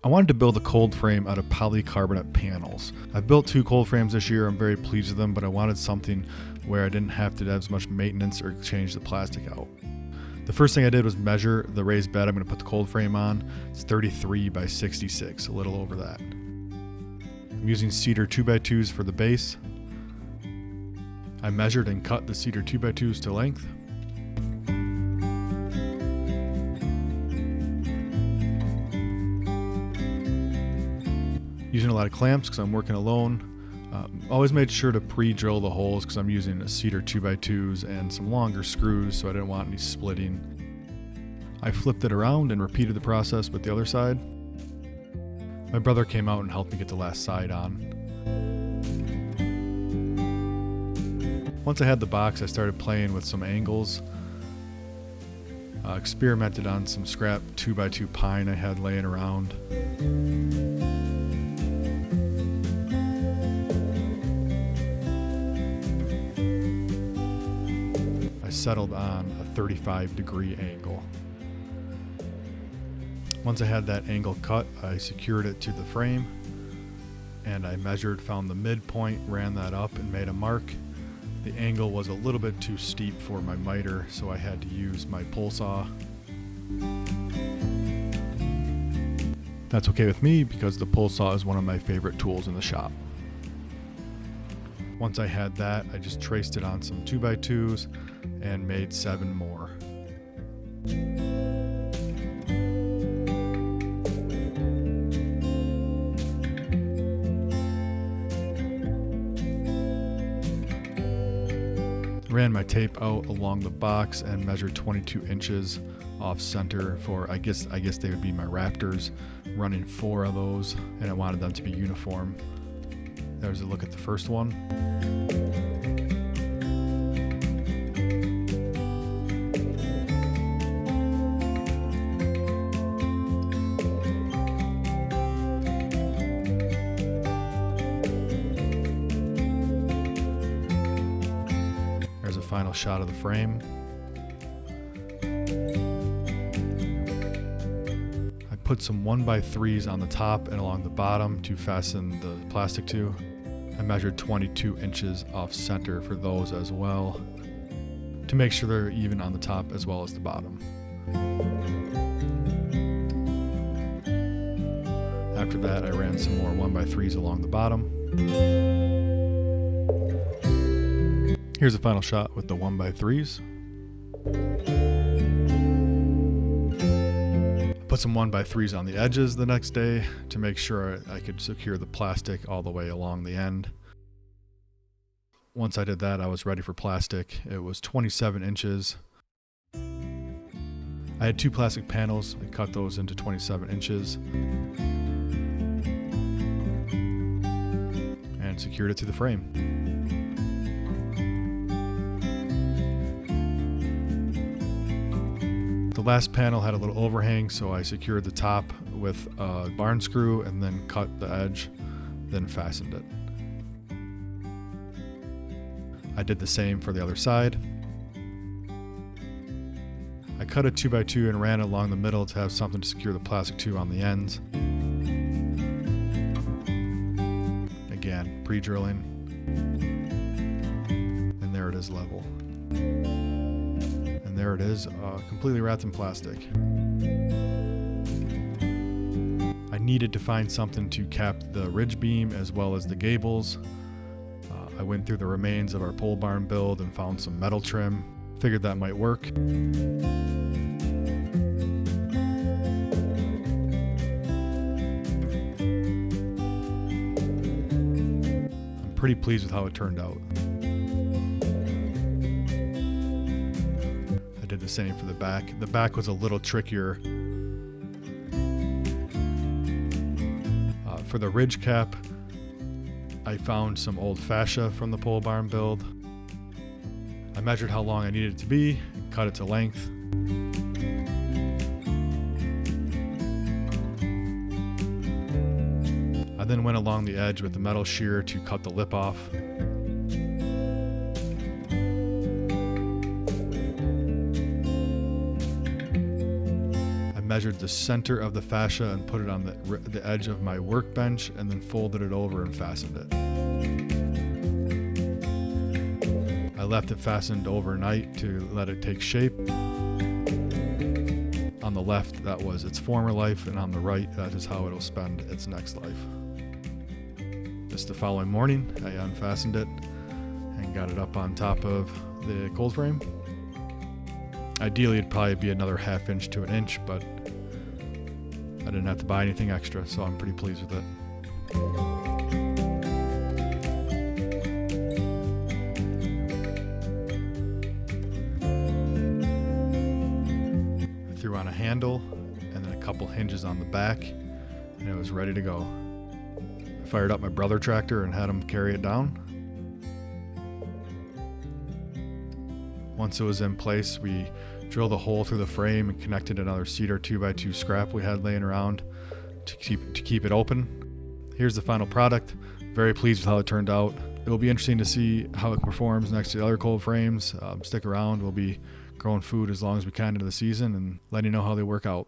I wanted to build a cold frame out of polycarbonate panels. I've built 2 cold frames this year. I'm very pleased with them, but I wanted something where I didn't have to have as much maintenance or change the plastic out. The first thing I did was measure the raised bed I'm going to put the cold frame on. It's 33 by 66, a little over that. I'm using cedar 2x2s for the base. I measured and cut the cedar 2x2s to length. Using a lot of clamps because I'm working alone. Always made sure to pre-drill the holes because I'm using a cedar 2x2s and some longer screws, so I didn't want any splitting. I flipped it around and repeated the process with the other side. My brother came out and helped me get the last side on. Once I had the box, I started playing with some angles. Experimented on some scrap 2x2 pine I had laying around. I settled on a 35-degree angle. Once I had that angle cut, I secured it to the frame, and I measured, found the midpoint, ran that up, and made a mark. The angle was a little bit too steep for my miter, so I had to use my pole saw. That's okay with me because the pole saw is one of my favorite tools in the shop. Once I had that, I just traced it on some 2x2s and made 7 more. Ran my tape out along the box and measured 22 inches off center for, I guess they would be my rafters, running 4 of those, and I wanted them to be uniform. There's a look at the first one. There's a final shot of the frame. I put some 1x3s on the top and along the bottom to fasten the plastic to. I measured 22 inches off center for those as well, to make sure they're even on the top as well as the bottom. After that, I ran some more 1x3s along the bottom. Here's a final shot with the 1x3s. Put some 1x3s on the edges the next day to make sure I could secure the plastic all the way along the end. Once I did that, I was ready for plastic. It was 27 inches. I had 2 plastic panels. I cut those into 27 inches and secured it to the frame. The last panel had a little overhang, so I secured the top with a barn screw and then cut the edge, then fastened it. I did the same for the other side. I cut a 2x2 and ran it along the middle to have something to secure the plastic to on the ends. Again, pre-drilling. And there it is level. And there it is, completely wrapped in plastic. I needed to find something to cap the ridge beam as well as the gables. I went through the remains of our pole barn build and found some metal trim. Figured that might work. I'm pretty pleased with how it turned out. I did the same for the back. The back was a little trickier. For the ridge cap, I found some old fascia from the pole barn build. I measured how long I needed it to be, and cut it to length. I then went along the edge with the metal shear to cut the lip off. I measured the center of the fascia and put it on the edge of my workbench, and then folded it over and fastened it. I left it fastened overnight to let it take shape. On the left, that was its former life, and on the right, that is how it'll spend its next life. Just the following morning, I unfastened it and got it up on top of the cold frame. Ideally, it'd probably be another 1/2 inch to 1 inch, but I didn't have to buy anything extra, so I'm pretty pleased with it. I threw on a handle and then a couple hinges on the back, and it was ready to go. I fired up my brother tractor and had him carry it down. Once it was in place, we drilled a hole through the frame and connected another cedar 2x2 scrap we had laying around to keep it open. Here's the final product. Very pleased with how it turned out. It will be interesting to see how it performs next to the other cold frames. Stick around. We'll be growing food as long as we can into the season and letting you know how they work out.